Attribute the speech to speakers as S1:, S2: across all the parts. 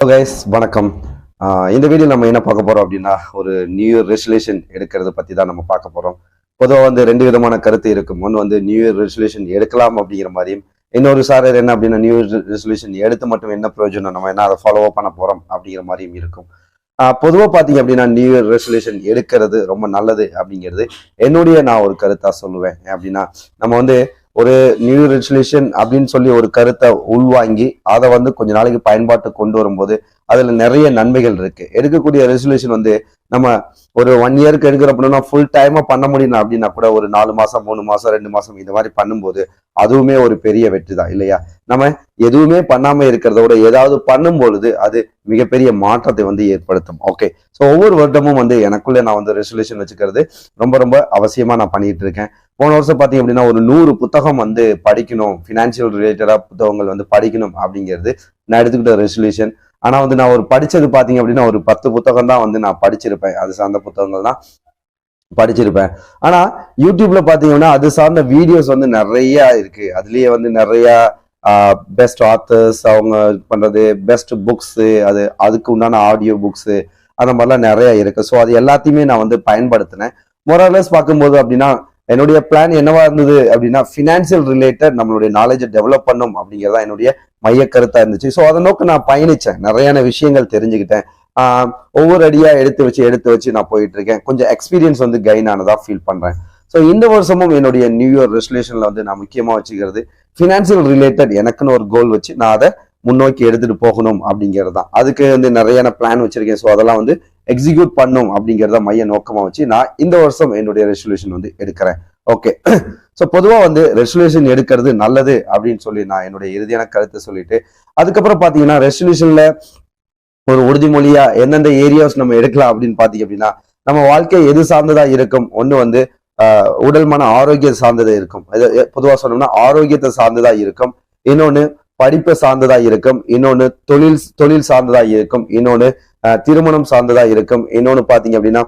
S1: Hello guys, வணக்கம். இந்த video நம்ம என்ன பார்க்க போறோம் அப்படின்னா, ஒரு நியூ இயர் ரெசல்யூஷன் எடுக்கிறத பத்தி தான் நம்ம பார்க்க போறோம். பொதுவாக வந்து ரெண்டு விதமான கருத்து இருக்கும். ஒன்று வந்து நியூ இயர் ரெசல்யூஷன் எடுக்கலாம் அப்படிங்கிற மாதிரியும், இன்னொரு சாரர் என்ன அப்படின்னா நியூ இயர் ரெசல்யூஷன் எடுத்து மட்டும் என்ன பிரயோஜனம், நம்ம என்ன அதை ஃபாலோ பண்ண போறோம் அப்படிங்கிற மாதிரியும் இருக்கும். பொதுவாக பார்த்தீங்க அப்படின்னா நியூ இயர் ரெசல்யூஷன் எடுக்கிறது ரொம்ப நல்லது அப்படிங்கிறது நான் ஒரு கருத்தா சொல்லுவேன். அப்படின்னா நம்ம வந்து ஒரு நியூ ரெசல்யூஷன் அப்படின்னு சொல்லி ஒரு கருத்தை உள்வாங்கி அதை வந்து கொஞ்ச நாளைக்கு பயன்பாட்டு கொண்டு வரும்போது அதுல நிறைய நன்மைகள் இருக்கு. எடுக்கக்கூடிய ரெசல்யூஷன் வந்து நம்ம ஒரு 1 இயருக்கு எடுக்கிற அப்படின்னா ஃபுல் டைமா பண்ண முடியும் அப்படின்னா கூட ஒரு 4 மாசம் 3 மாசம் 2 மாசம் இந்த மாதிரி பண்ணும்போது அதுவுமே ஒரு பெரிய வெற்றி தான் இல்லையா? நம்ம எதுவுமே பண்ணாம இருக்கிறத விட ஏதாவது பண்ணும் பொழுது அது மிகப்பெரிய மாற்றத்தை வந்து ஏற்படுத்தும். ஓகே, ஸோ ஒவ்வொரு வருடமும் வந்து எனக்குள்ள நான் வந்து ரெசல்யூஷன் வச்சுக்கிறது ரொம்ப ரொம்ப அவசியமா நான் பண்ணிட்டு இருக்கேன். போன வருஷம் பார்த்தீங்க அப்படின்னா ஒரு 100 புத்தகம் வந்து படிக்கணும், ஃபினான்சியல் ரிலேட்டடா புத்தகங்கள் வந்து படிக்கணும் அப்படிங்கிறது நான் எடுத்துக்கிட்ட ரெசல்யூஷன். ஆனா வந்து நான் ஒரு படிச்சது பாத்தீங்க அப்படின்னா ஒரு 10 புத்தகம் தான் வந்து நான் படிச்சிருப்பேன். அது சார்ந்த புத்தகங்கள் தான் படிச்சிருப்பேன். ஆனா யூடியூப்ல பாத்தீங்கன்னா அது சார்ந்த வீடியோஸ் வந்து நிறைய இருக்கு. அதுலயே வந்து நிறைய பெஸ்ட் ஆத்தர்ஸ் அவங்க பண்றது, பெஸ்ட் புக்ஸ், அதுக்கு உண்டான ஆடியோ புக்ஸ், அந்த மாதிரிலாம் நிறைய இருக்கு. ஸோ அது எல்லாத்தையுமே நான் வந்து பயன்படுத்தினேன். மொரலஸ் பார்க்கும்போது அப்படின்னா என்னுடைய பிளான் என்னவா இருந்தது அப்படின்னா ஃபினான்சியல் ரிலேட்டட் நம்மளுடைய நாலேஜை டெவலப் பண்ணும் அப்படிங்கிறதா என்னுடைய மைய கருத்தா இருந்துச்சு. ஸோ அதை நோக்கி நான் பயணிச்சேன், நிறையான விஷயங்கள் தெரிஞ்சுக்கிட்டேன். ஒவ்வொரு அடியா எடுத்து வச்சு நான் போயிட்டு இருக்கேன். கொஞ்சம் எக்ஸ்பீரியன்ஸ் வந்து கெயின் ஆனதா ஃபீல் பண்றேன். ஸோ இந்த வருஷமும் என்னுடைய நியூ இயர் ரெசல்யூஷன்ல வந்து நான் முக்கியமா வச்சுக்கிறது ஃபினான்சியல் ரிலேட்டட் எனக்குன்னு ஒரு கோல் வச்சு நான் அதை முன்னோக்கி எடுத்துட்டு போகணும் அப்படிங்கிறது தான். அதுக்கு வந்து நிறைய பிளான் வச்சிருக்கேன். ஸோ அதெல்லாம் வந்து எக்ஸிக்யூட் பண்ணும் அப்படிங்கிறத மைய நோக்கமா வச்சு நான் இந்த வருஷம் என்னுடைய ரெசல்யூஷன் வந்து எடுக்கிறேன். ஓகே, ஸோ பொதுவாக வந்து ரெசல்யூஷன் எடுக்கிறது நல்லது அப்படின்னு சொல்லி நான் என்னுடைய இறுதியான கருத்தை சொல்லிட்டு, அதுக்கப்புறம் பார்த்தீங்கன்னா ரெசல்யூஷன்ல ஒரு உறுதிமொழியா எந்தெந்த ஏரியாஸ் நம்ம எடுக்கலாம் அப்படின்னு பார்த்தீங்க அப்படின்னா, நம்ம வாழ்க்கை எது சார்ந்ததா இருக்கும்? ஒன்று வந்து உடல் மன ஆரோக்கியம் சார்ந்ததா இருக்கும். பொதுவாக சொன்னோம்னா ஆரோக்கியத்தை சார்ந்ததா இருக்கும். இன்னொன்று படிப்பை சார்ந்ததா இருக்கும். இன்னொன்று தொழில் சார்ந்ததா இருக்கும். இன்னொன்று திருமணம் சார்ந்ததா இருக்கும். இன்னொன்னு பாத்தீங்க அப்படின்னா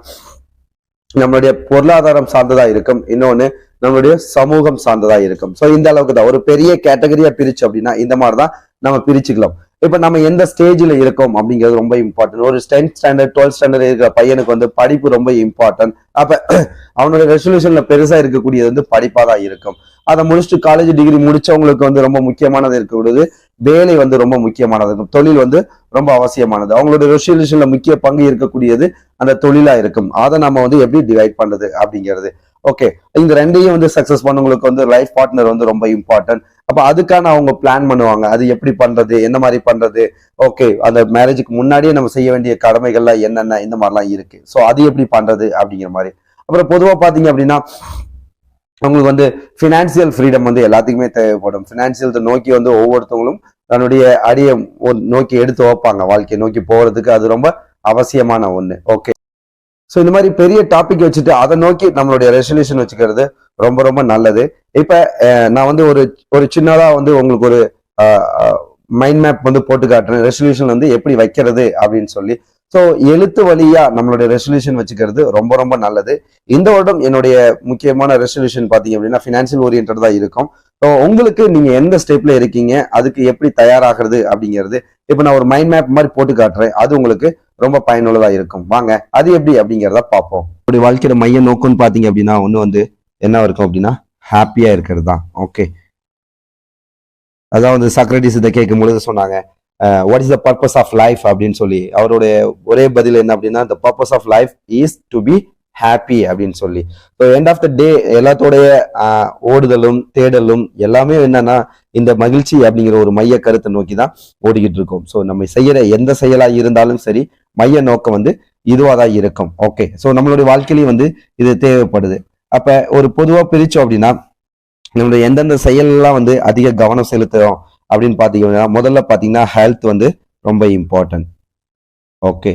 S1: நம்மளுடைய பொருளாதாரம் சார்ந்ததா இருக்கும். இன்னொன்னு நம்மளுடைய சமூகம் சார்ந்ததா இருக்கும். ஸோ இந்த அளவுக்கு தான் ஒரு பெரிய கேட்டகரியா பிரிச்சு அப்படின்னா இந்த மாதிரிதான் நம்ம பிரிச்சுக்கலாம். இப்ப நம்ம எந்த ஸ்டேஜ்ல இருக்கோம் அப்படிங்கிறது ரொம்ப இம்பார்ட்டன்ட். ஒரு 10th ஸ்டாண்டர்ட் 12th ஸ்டாண்டர்ட் இருக்கிற பையனுக்கு வந்து படிப்பு ரொம்ப இம்பார்ட்டன்ட். அப்ப அவனுடைய ரெசல்யூஷன்ல பெருசா இருக்கக்கூடியது வந்து படிப்பா தான் இருக்கும். அதை முடிச்சுட்டு காலேஜ் டிகிரி முடிச்சவங்களுக்கு வந்து ரொம்ப முக்கியமானது இருக்கக்கூடியது வேலை வந்து ரொம்ப முக்கியமானது இருக்கும். தொழில் வந்து ரொம்ப அவசியமானது. அவங்களோட ரெசல்யூஷன்ல முக்கிய பங்கு இருக்கக்கூடியது அந்த தொழிலா இருக்கும். அதை நம்ம வந்து எப்படி டிவைட் பண்றது அப்படிங்கிறது. ஓகே, இந்த ரெண்டையும் வந்து சக்சஸ் பண்ணவங்களுக்கு வந்து லைஃப் பார்ட்னர் வந்து ரொம்ப இம்பார்ட்டன்ட். அப்ப அதுக்கான அவங்க பிளான் பண்ணுவாங்க, அது எப்படி பண்றது, என்ன மாதிரி பண்றது. ஓகே, அந்த மேரேஜுக்கு முன்னாடியே நம்ம செய்ய வேண்டிய கடமைகள்லாம் என்னென்ன, இந்த மாதிரிலாம் இருக்கு. ஸோ அது எப்படி பண்றது அப்படிங்கிற மாதிரி. அப்புறம் பொதுவா பாத்தீங்க அப்படின்னா உங்களுக்கு வந்து ஃபினான்சியல் ஃப்ரீடம் வந்து எல்லாத்துக்குமே தேவைப்படும். ஃபினான்சியல் நோக்கி வந்து ஒவ்வொருத்தவங்களும் தன்னுடைய அடியை நோக்கி எடுத்து வைப்பாங்க. வாழ்க்கையை நோக்கி போறதுக்கு அது ரொம்ப அவசியமான ஒண்ணு. ஓகே, ஸோ இந்த மாதிரி பெரிய டாபிக் வச்சுட்டு அதை நோக்கி நம்மளுடைய ரெசல்யூஷன் வச்சுக்கிறது ரொம்ப ரொம்ப நல்லது. இப்ப நான் வந்து ஒரு சின்னதா வந்து உங்களுக்கு ஒரு மைண்ட் மேப் வந்து போட்டு காட்டுறேன், ரெசல்யூஷன் வந்து எப்படி வைக்கிறது அப்படின்னு சொல்லி. ஸோ எழுத்து வழியா நம்மளுடைய ரெசல்யூஷன் வச்சுக்கிறது ரொம்ப ரொம்ப நல்லது. இந்த வருடம் என்னுடைய முக்கியமான ரெசல்யூஷன் பார்த்தீங்க அப்படின்னா ஃபினான்சியல் ஓரியன்ட் தான் இருக்கும். ஸோ உங்களுக்கு நீங்க எந்த ஸ்டெப்ல இருக்கீங்க, அதுக்கு எப்படி தயாராகிறது அப்படிங்கிறது இப்போ நான் ஒரு மைண்ட் மேப் மாதிரி போட்டு காட்டுறேன். அது உங்களுக்கு ரொம்ப பயனுள்ளதா இருக்கும். வாங்க அது எப்படி அப்படிங்கிறத பார்ப்போம். அப்படி வாழ்க்கையோட மைய நோக்கம்னு பார்த்தீங்க அப்படின்னா ஒன்று வந்து என்ன இருக்கும் அப்படின்னா ஹாப்பியா இருக்கிறது தான். ஓகே, அதான் வந்து சாக்ரட்டிஸ் இதை கேட்கும் பொழுது சொன்னாங்க, what is the purpose of life அப்படின்னு சொல்லி. அவருடைய ஒரே பதில் என்ன அப்படின்னா, the purpose of life is to be happy அப்படின்னு சொல்லி. So end of the day எல்லாத்தோடைய ஓடுதலும் தேடலும் எல்லாமே என்னன்னா இந்த மகிழ்ச்சி அப்படிங்கிற ஒரு மைய கருத்தை நோக்கி தான் ஓடிக்கிட்டு இருக்கோம். ஸோ நம்ம செய்யற எந்த செயலா இருந்தாலும் சரி மைய நோக்கம் வந்து இதுவாக தான் இருக்கும். ஓகே, ஸோ நம்மளுடைய வாழ்க்கையிலையும் வந்து இது தேவைப்படுது. அப்ப ஒரு பொதுவாக பிரிச்சோம் அப்படின்னா நம்மளுடைய எந்தெந்த செயல்லாம் வந்து அதிக கவனம் செலுத்துறோம் அப்படின்னு பாத்தீங்கன்னா முதல்ல பாத்தீங்கன்னா ஹெல்த் வந்து ரொம்ப இம்பார்ட்டன்ட். ஓகே,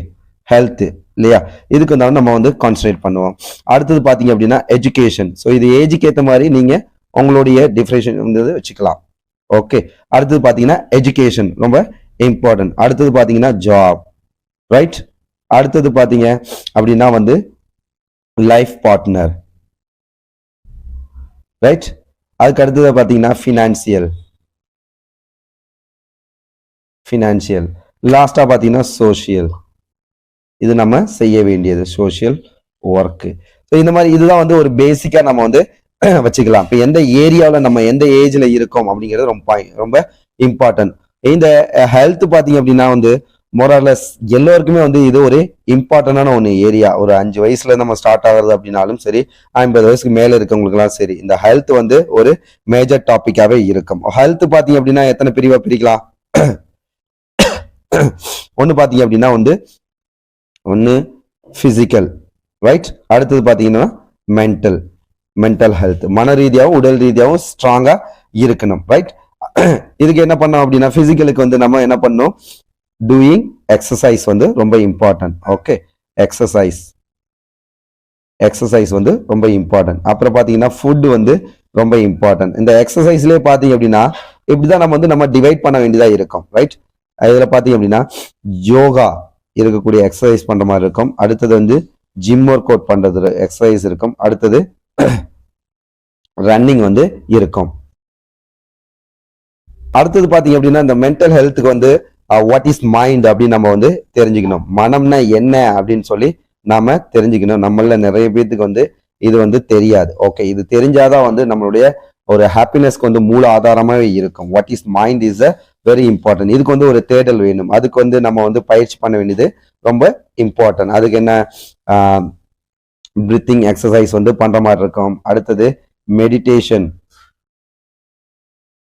S1: ஹெல்த் இல்லையா, இதுக்கு வந்து நம்ம வந்து கான்சன்ட்ரேட் பண்ணுவோம். அடுத்தது பாத்தீங்க அப்படின்னா எஜுகேஷன். ஸோ இது ஏஜுக்கு ஏற்ற மாதிரி நீங்க உங்களுடைய டிஃபரன்ஷியேஷன் வந்து வச்சுக்கலாம். ஓகே, அடுத்தது பாத்தீங்கன்னா எஜுகேஷன் ரொம்ப இம்பார்ட்டன்ட். அடுத்தது பாத்தீங்கன்னா ஜாப், ரைட். அடுத்தது பாத்தீங்க அப்படின்னா வந்து லைஃப் பார்ட்னர், ரைட். அதுக்கு அடுத்தது பாத்தீங்கன்னா ஃபினான்சியல். லாஸ்டா பாத்தீங்கன்னா சோஷியல், இது நம்ம செய்ய வேண்டியது சோஷியல் ஒர்க்கு. ஸோ இந்த மாதிரி இதுதான் வந்து ஒரு பேசிக்கா நம்ம வந்து வச்சுக்கலாம். இப்போ எந்த ஏரியாவில் நம்ம எந்த ஏஜ்ல இருக்கோம் அப்படிங்கிறது ரொம்ப ரொம்ப இம்பார்ட்டன்ட். இந்த ஹெல்த் பாத்தீங்க அப்படின்னா வந்து மோரலஸ் எல்லோருக்குமே வந்து இது ஒரு இம்பார்ட்டன்டான ஒன்று ஏரியா. ஒரு 5 வயசுல நம்ம ஸ்டார்ட் ஆகுறது அப்படின்னாலும் சரி, 50 வயசுக்கு மேல இருக்கவங்களுக்குலாம் சரி, இந்த ஹெல்த் வந்து ஒரு மேஜர் டாபிக்காவே இருக்கும். ஹெல்த் பாத்தீங்க அப்படின்னா எத்தனை பிரிவா பிரிக்கலாம்? ஒன்று பாத்தீங்க அப்படின்னா வந்து ஒன்று பிசிக்கல், ரைட். அடுத்தது பாத்தீங்கன்னா மென்டல், மென்டல் ஹெல்த், மன ரீதியாகவும் உடல் ரீதியாகவும் ஸ்ட்ராங்கா இருக்கணும், ரைட். இதுக்கு என்ன பண்ணோம் அப்படின்னா பிசிக்கலுக்கு வந்து நம்ம என்ன பண்ணோம், டூயிங் எக்ஸசைஸ் வந்து ரொம்ப இம்பார்ட்டன்ட். ஓகே, எக்ஸசைஸ் எக்ஸசைஸ் வந்து ரொம்ப இம்பார்ட்டன்ட். அப்புறம் பாத்தீங்கன்னா ஃபுட் வந்து ரொம்ப இம்பார்ட்டன்ட். இந்த எக்ஸசைஸ்லேயே பாத்தீங்க அப்படின்னா இப்படிதான் நம்ம வந்து நம்ம டிவைட் பண்ண வேண்டியதா இருக்கும், ரைட். இதுல பாத்தீங்க அப்படின்னா யோகா இருக்கக்கூடிய எக்ஸசைஸ் பண்ற மாதிரி இருக்கும். அடுத்தது வந்து ஜிம் ஒர்க் அவுட் பண்றது எக்ஸசைஸ் இருக்கும். அடுத்தது ரன்னிங் வந்து இருக்கும். அடுத்தது பாத்தீங்க அப்படின்னா இந்த மென்டல் ஹெல்த்துக்கு வந்து வாட் இஸ் மைண்ட் அப்படின்னு நம்ம வந்து தெரிஞ்சுக்கணும். மனம்னா என்ன அப்படின்னு சொல்லி நாம தெரிஞ்சுக்கணும். நம்மள நிறைய பேத்துக்கு வந்து இது வந்து தெரியாது. ஓகே, இது தெரிஞ்சாதான் வந்து நம்மளுடைய ஒரு ஹாப்பினஸ்க்கு வந்து மூல ஆதாரமாவே இருக்கும். What is mind is a very important. இதுக்கு வந்து ஒரு தேடல் வேணும். அதுக்கு வந்து நம்ம வந்து பயிற்சி பண்ண வேண்டியது ரொம்ப இம்பார்ட்டன்ட். அதுக்கு என்ன பிரீத்திங் எக்ஸசைஸ் வந்து பண்ற மாதிரி இருக்கும். அடுத்தது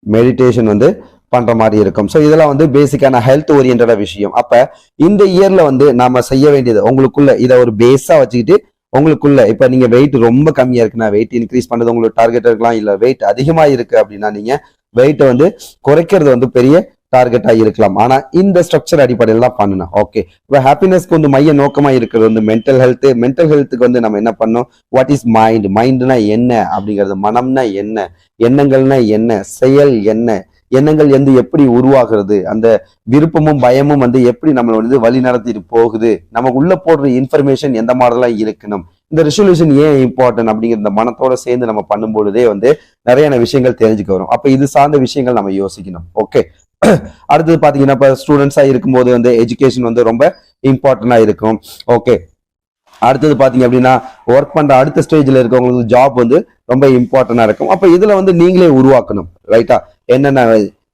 S1: மெடிடேஷன் வந்து பண்ற மாதிரி இருக்கும். ஸோ இதெல்லாம் வந்து பேசிக்கான ஹெல்த் ஓரியன்டா விஷயம். அப்ப இந்த இயர்ல வந்து நாம செய்ய வேண்டியது உங்களுக்குள்ள இதை ஒரு பேஸா வச்சுக்கிட்டு உங்களுக்குள்ள இப்ப நீங்க வெயிட் ரொம்ப கம்மியா இருக்குன்னா வெயிட் இன்க்ரீஸ் பண்றது உங்களுக்கு டார்கெட் இருக்கலாம். இல்ல வெயிட் அதிகமா இருக்கு அப்படின்னா நீங்க வெயிட்டை வந்து குறைக்கிறது வந்து பெரிய டார்கெட்டா இருக்கலாம். ஆனா இந்த ஸ்ட்ரக்சர் அடிப்படையில் தான் பண்ணணும். ஓகே, இப்போ ஹாப்பினஸ்க்கு வந்து மைய நோக்கமா இருக்கிறது வந்து மென்டல் ஹெல்த். மென்டல் ஹெல்த்துக்கு வந்து நம்ம என்ன பண்ணோம், வாட் இஸ் மைண்ட், மைண்ட்னா என்ன அப்படிங்கிறது, மனம்னா என்ன, எண்ணங்கள்னா என்ன, செயல் என்ன, எண்ணங்கள் வந்து எப்படி உருவாகிறது, அந்த விருப்பமும் பயமும் வந்து எப்படி நம்மளை வந்து வழி நடத்திட்டு போகுது, நமக்கு உள்ள போடுற இன்ஃபர்மேஷன் எந்த மாதிரிலாம் இருக்கணும், இந்த ரெசல்யூஷன் ஏன் இம்பார்ட்டன்ட் அப்படிங்கிற இந்த மனத்தோட சேர்ந்து நம்ம பண்ணும்பொழுதே வந்து நிறைய விஷயங்கள் தெரிஞ்சுக்க வரும். அப்ப இது சார்ந்த விஷயங்கள் நம்ம யோசிக்கணும். ஓகே, அடுத்தது பாத்தீங்கன்னா இப்ப ஸ்டூடெண்ட்ஸா இருக்கும்போது வந்து எஜுகேஷன் வந்து ரொம்ப இம்பார்ட்டன்டா இருக்கும். ஓகே, அடுத்தது பாத்தீங்க அப்படின்னா ஒர்க் பண்ற அடுத்த ஸ்டேஜ்ல இருக்கவங்களுக்கு ஜாப் வந்து ரொம்ப இம்பார்ட்டன்டா இருக்கும். அப்ப இதுல வந்து நீங்களே உருவாக்கணும், ரைட்டா. என்னென்ன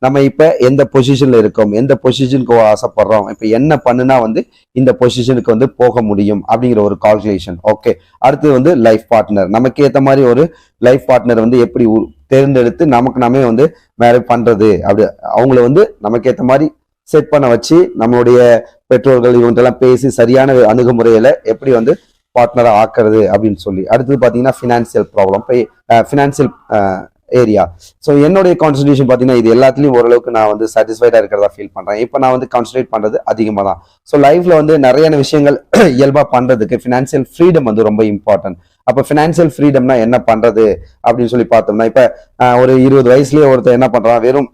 S1: நம்ம இப்ப எந்த பொசிஷன்ல இருக்கோம், எந்த பொசிஷனுக்கு ஆசைப்படுறோம், இப்ப என்ன பண்ணுனா வந்து இந்த பொசிஷனுக்கு வந்து போக முடியும் அப்படிங்கிற ஒரு கால்குலேஷன். ஓகே, அடுத்தது வந்து லைஃப் பார்ட்னர், நமக்கு ஏற்ற மாதிரி ஒரு லைஃப் பார்ட்னர் வந்து எப்படி தேர்ந்தெடுத்து நமக்கு நாமே வந்து மேரேஜ் பண்றது, அப்படி அவங்கள வந்து நமக்கு ஏற்ற மாதிரி செட் பண்ண வச்சு நம்மளுடைய பெற்றோர்கள் இவங்கெல்லாம் பேசி சரியான அணுகுமுறையில எப்படி வந்து பார்ட்னரா ஆக்குறது அப்படின்னு சொல்லி. அடுத்தது பாத்தீங்கன்னா financial problem, financial area. So என்னுடைய கான்சன்ட்ரேஷன் பார்த்தீங்கன்னா இது எல்லாத்துலேயும் ஓரளவுக்கு நான் வந்து சாட்டிஸ்ஃபைடாக இருக்கிறதா ஃபீல் பண்ணுறேன். இப்போ நான் வந்து கான்சன்ட்ரேட் பண்ணுறது அதிகமாக தான். ஸோ லைஃப்பில் வந்து நிறைய விஷயங்கள் இயல்பாக பண்ணுறதுக்கு ஃபினான்சியல் ஃப்ரீடம் வந்து ரொம்ப இம்பார்ட்டன்ட். அப்போ ஃபினான்சியல் ஃப்ரீடம்னா என்ன பண்ணுறது அப்படின்னு சொல்லி பார்த்தோம்னா, இப்போ ஒரு 20 வயசுலேயே ஒருத்தர் என்ன பண்ணுறான், வெறும்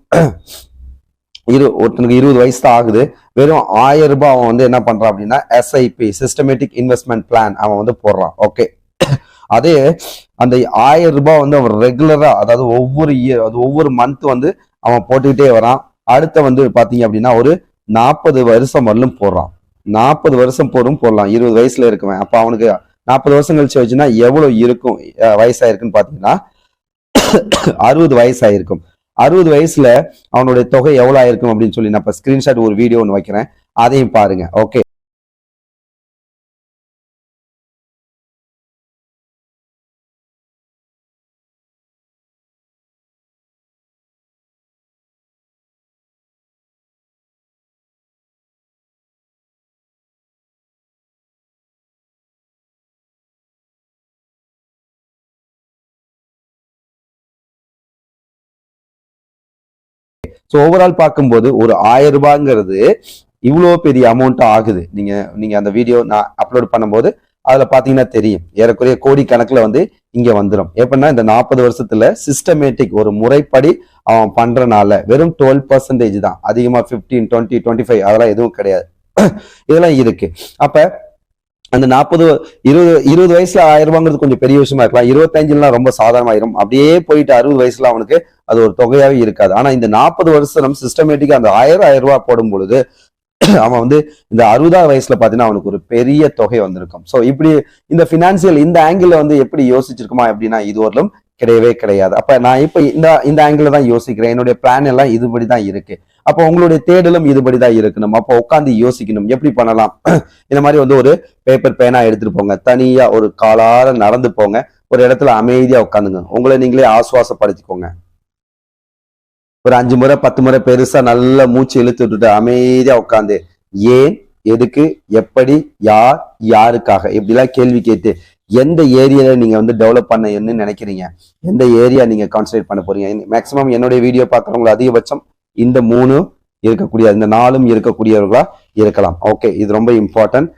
S1: ஒருத்தனுக்கு 20 வயசு தான் ஆகுது, வெறும் 1000 ரூபாய் அவன் வந்து என்ன பண்றான் அப்படின்னா SIP சிஸ்டமேட்டிக் இன்வெஸ்ட்மெண்ட் பிளான் அவன் வந்து போடுறான். ஓகே, அதே அந்த 1000 ரூபாய் வந்து அவன் ரெகுலரா, அதாவது ஒவ்வொரு இயர், அது ஒவ்வொரு மந்த் வந்து அவன் போட்டுக்கிட்டே வரான். அடுத்த வந்து பாத்தீங்க அப்படின்னா ஒரு 40 வருஷம் வரலும் போடுறான். 40 வருஷம் போடலாம் 20 வயசுல இருக்குவேன். அப்ப அவனுக்கு 40 வருஷம் கழிச்சு வச்சுன்னா எவ்வளவு இருக்கும், வயசாயிருக்குன்னு பாத்தீங்கன்னா 60 வயசாயிருக்கும். 60 வயசுல அவனுடைய தொகை எவ்வளவு ஆயிருக்கும் அப்படின்னு சொல்லி நான் இப்ப ஸ்கிரீன்ஷாட் ஒரு வீடியோ ஒன்று வைக்கிறேன், அதையும் பாருங்க. ஓகே, ஸோ ஓவரால் பார்க்கும்போது ஒரு 1000 ரூபாய்ங்கிறது இவ்வளோ பெரிய அமௌண்ட் ஆகுது. நீங்க அந்த வீடியோ நான் அப்லோட் பண்ணும்போது அதுல பாத்தீங்கன்னா தெரியும், ஏறக்குறைய கோடி கணக்குல வந்து இங்க வந்துடும். எப்படின்னா இந்த 40 வருஷத்துல சிஸ்டமேட்டிக் ஒரு முறைப்படி அவன் பண்றனால வெறும் 12% தான், அதிகமா 15, 20, 25 அதெல்லாம் எதுவும் கிடையாது. இதெல்லாம் இருக்கு. அப்ப அந்த 20 வயசுல 1000 ரூபாங்கிறது கொஞ்சம் பெரிய விஷயமா இருக்கலாம். 25லாம் ரொம்ப சாதாரணமாயிரும். அப்படியே போயிட்டு 60 வயசுல அவனுக்கு அது ஒரு தொகையாவே இருக்காது. ஆனா இந்த 40 வருஷம் சிஸ்டமேட்டிக்கா அந்த 1000 ரூபாய் போடும் பொழுது அவன் வந்து இந்த 60வது வயசுல பாத்தீங்கன்னா அவனுக்கு ஒரு பெரிய தொகை வந்திருக்கும். ஸோ இப்படி இந்த பினான்சியல் இந்த ஆங்கிள் வந்து எப்படி யோசிச்சிருக்குமா அப்படின்னா இது வரலும் கிடையவே கிடையாது. அப்ப நான் இப்ப இந்த ஆங்கிள் தான் யோசிக்கிறேன். என்னுடைய பிளான் எல்லாம் இதுபடிதான் இருக்கு. அப்போ உங்களுடைய தேடலும் இதுபடிதான் இருக்கணும். அப்போ உட்காந்து யோசிக்கணும் எப்படி பண்ணலாம். இந்த மாதிரி வந்து ஒரு பேப்பர் பேனா எடுத்துட்டு போங்க, தனியா ஒரு காலார நடந்து போங்க, ஒரு இடத்துல அமைதியா உட்காந்துங்க, உங்களை நீங்களே ஆசுவாசப்படுத்திக்கோங்க. ஒரு 5 முறை 10 முறை பெருசா நல்லா மூச்சு இழுத்து விட்டுட்டு அமைதியா உட்காந்து ஏன், எதுக்கு, எப்படி, யார், யாருக்காக இப்படிலாம் கேள்வி கேட்டு எந்த ஏரியால நீங்க வந்து டெவலப் பண்ணன்னு நினைக்கிறீங்க, எந்த ஏரியா நீங்க கான்சன்ட்ரேட் பண்ண போறீங்க. மேக்சிமம் என்னுடைய வீடியோ பார்க்குறவங்க அதிகபட்சம் இந்த 3 இருக்கக்கூடிய இந்த 4 இருக்கக்கூடியவர்களா இருக்கலாம். ஓகே, இது ரொம்ப இம்பார்ட்டன்ட்.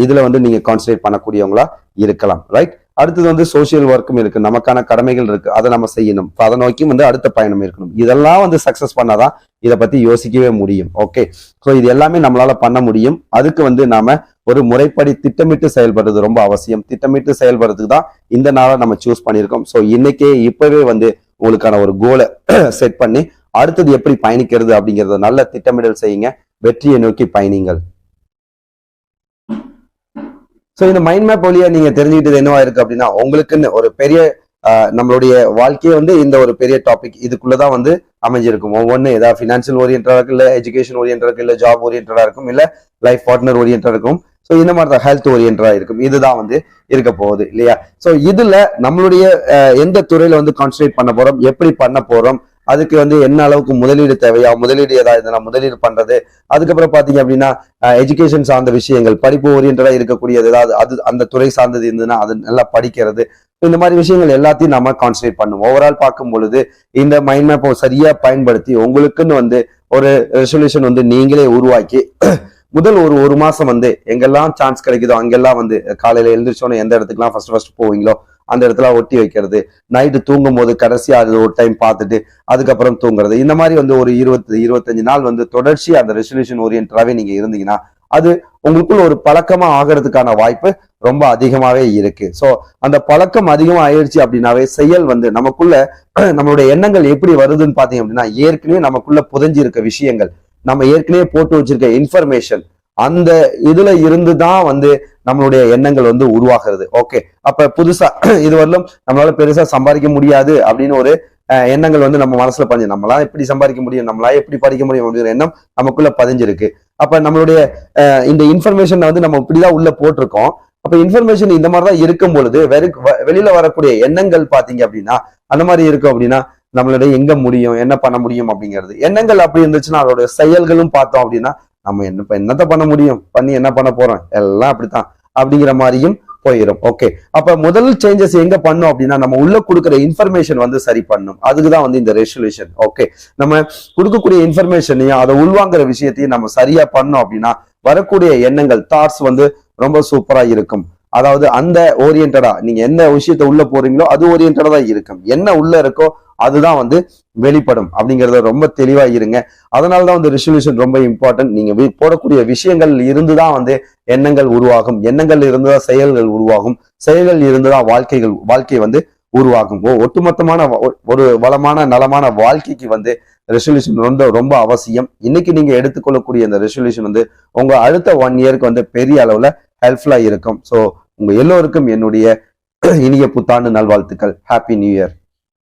S1: இதுல வந்து நீங்க கான்சன்ட்ரேட் பண்ணக்கூடியவங்களா இருக்கலாம். ரைட். அடுத்தது வந்து சோசியல் ஒர்க்கும் இருக்கு, நமக்கான கடமைகள் இருக்கு, அதை நம்ம செய்யணும். அதை நோக்கி வந்து அடுத்த பயணம் இருக்கணும். இதெல்லாம் வந்து சக்சஸ் பண்ணாதான் இதை பத்தி யோசிக்கவே முடியும். ஓகே, ஸோ இது எல்லாமே நம்மளால பண்ண முடியும். அதுக்கு வந்து நாம ஒரு முறைப்படி திட்டமிட்டு செயல்படுறது ரொம்ப அவசியம். திட்டமிட்டு செயல்படுறதுக்கு தான் இந்த நாளை நம்ம சூஸ் பண்ணியிருக்கோம். ஸோ இன்னைக்கே இப்பவே வந்து உங்களுக்கான ஒரு கோலை செட் பண்ணி அடுத்தது எப்படி பயணிக்கிறது அப்படிங்கறத நல்ல திட்டமிடல் செய்யுங்க. வெற்றியை நோக்கி பயணிங்கள். ஸோ இந்த மைண்ட் மேப் வழியா நீங்க தெரிஞ்சுக்கிட்டது என்னவா இருக்கு அப்படின்னா, உங்களுக்குன்னு ஒரு பெரிய நம்மளுடைய வாழ்க்கையை வந்து இந்த ஒரு பெரிய டாபிக் இதுக்குள்ளதான் வந்து அமைஞ்சிருக்கும். ஒவ்வொன்று ஏதாவது ஃபினான்சியல் ஓரியன்டா இருக்கும், இல்ல எஜுகேஷன் ஓரியன்டா இருக்கும், இல்ல ஜாப் ஓரியன்டா இருக்கும், இல்ல லைஃப் பார்ட்னர் ஓரியன்டா இருக்கும். ஸோ இந்த மாதிரி தான் ஹெல்த் ஓரியன்டா இருக்கும். இதுதான் வந்து இருக்க போகுது இல்லையா. ஸோ இதுல நம்மளுடைய எந்த துறையில வந்து கான்சன்ட்ரேட் பண்ண போறோம், எப்படி பண்ண போறோம், அதுக்கு வந்து என்ன அளவுக்கு முதலீடு தேவையா, முதலீடு ஏதாவது நான் முதலீடு பண்றது, அதுக்கப்புறம் பாத்தீங்க அப்படின்னா எஜுகேஷன் சார்ந்த விஷயங்கள், படிப்பு ஓரியன்டா இருக்கக்கூடியது ஏதாவது அது அந்த துறை சார்ந்தது இருந்ததுன்னா அது நல்லா படிக்கிறது, இந்த மாதிரி விஷயங்கள் எல்லாத்தையும் நம்ம கான்சன்ட்ரேட் பண்ணுவோம். ஓவரால் பார்க்கும் பொழுது இந்த மைண்ட் மேப்பை சரியா பயன்படுத்தி உங்களுக்குன்னு வந்து ஒரு ரெசல்யூஷன் வந்து நீங்களே உருவாக்கி முதல் ஒரு மாசம் வந்து எங்கெல்லாம் சான்ஸ் கிடைக்குதோ அங்கெல்லாம் வந்து காலையில எழுந்திரிச்சோன்னு எந்த இடத்துக்குலாம் ஃபர்ஸ்ட் போவீங்களோ அந்த இடத்துல ஒட்டி வைக்கிறது, நைட்டு தூங்கும் போது கடைசியா அது ஒரு டைம் பார்த்துட்டு அதுக்கப்புறம் தூங்குறது, இந்த மாதிரி வந்து ஒரு 20-25 நாள் வந்து தொடர்ச்சியா அந்த ரெசல்யூஷன் ஓரியன்டாவே நீங்க இருந்தீங்கன்னா அது உங்களுக்குள்ள ஒரு பழக்கமா ஆகிறதுக்கான வாய்ப்பு ரொம்ப அதிகமாவே இருக்கு. சோ அந்த பழக்கம் அதிகமா ஆயிடுச்சு அப்படின்னாவே செயல் வந்து நமக்குள்ள நம்மளுடைய எண்ணங்கள் எப்படி வருதுன்னு பாத்தீங்க அப்படின்னா, ஏற்கனவே நமக்குள்ள புதைஞ்சு இருக்க விஷயங்கள், நம்ம ஏற்கனவே போட்டு வச்சிருக்க இன்ஃபர்மேஷன், அந்த இதுல இருந்துதான் வந்து நம்மளுடைய எண்ணங்கள் வந்து உருவாகிறது. ஓகே, அப்ப புதுசா இது வரலும் நம்மளால பெருசா சம்பாதிக்க முடியாது அப்படின்னு ஒரு எண்ணங்கள் வந்து நம்ம மனசுல பதிஞ்சு, நம்மளா எப்படி சம்பாதிக்க முடியும், நம்மளா எப்படி படிக்க முடியும் அப்படிங்கிற எண்ணம் நமக்குள்ள பதிஞ்சிருக்கு. அப்ப நம்மளுடைய இந்த இன்ஃபர்மேஷன் வந்து நம்ம இப்படிதான் உள்ள போட்டிருக்கோம். அப்ப இன்ஃபர்மேஷன் இந்த மாதிரிதான் இருக்கும் பொழுது வெளியில வரக்கூடிய எண்ணங்கள் பாத்தீங்க அப்படின்னா அந்த மாதிரி இருக்கும். அப்படின்னா நம்மளுடைய எங்க முடியும், என்ன பண்ண முடியும் அப்படிங்கிறது எண்ணங்கள் அப்படி இருந்துச்சுன்னா அதோட செயல்களும் பார்த்தோம் அப்படின்னா நம்ம என்னத்த பண்ண முடியும், பண்ணி என்ன பண்ண போறோம், எல்லாம் அப்படித்தான் அப்படிங்கிற மாதிரியும் போயிடும். ஓகே, அப்ப முதல் சேஞ்சஸ் எங்க பண்ணும் அப்படின்னா நம்ம உள்ள கொடுக்குற இன்ஃபர்மேஷன் வந்து சரி பண்ணும். அதுக்குதான் வந்து இந்த ரெசல்யூஷன். ஓகே, நம்ம கொடுக்கக்கூடிய இன்ஃபர்மேஷனையும் அதை உள்வாங்குற விஷயத்தையும் நம்ம சரியா பண்ணோம் அப்படின்னா வரக்கூடிய எண்ணங்கள், தாட்ஸ் வந்து ரொம்ப சூப்பரா இருக்கும். அதாவது அந்த ஓரியன்டா நீங்க என்ன விஷயத்த உள்ள போறீங்களோ அது ஓரியன்டா தான் இருக்கும். என்ன உள்ள இருக்கோ அதுதான் வந்து வெளிப்படும் அப்படிங்கறத ரொம்ப தெளிவா இருங்க. அதனாலதான் வந்து ரெசல்யூஷன் ரொம்ப இம்பார்ட்டன்ட். நீங்க போடக்கூடிய விஷயங்கள் இருந்துதான் வந்து எண்ணங்கள் உருவாகும், எண்ணங்கள் இருந்துதான் செயல்கள் உருவாகும், செயல்கள் இருந்துதான் வாழ்க்கை வந்து உருவாகும். ஒட்டுமொத்தமான ஒரு வளமான நலமான வாழ்க்கைக்கு வந்து ரெசல்யூஷன் ரொம்ப அவசியம். இன்னைக்கு நீங்க எடுத்துக்கொள்ளக்கூடிய இந்த ரெசல்யூஷன் வந்து உங்க அடுத்த 1 இயருக்கு வந்து பெரிய அளவுல ஹெல்ப்ஃபுல்லா இருக்கும். ஸோ உங்க எல்லோருக்கும் என்னுடைய இனிய புத்தாண்டு நல்வாழ்த்துக்கள். Happy new year.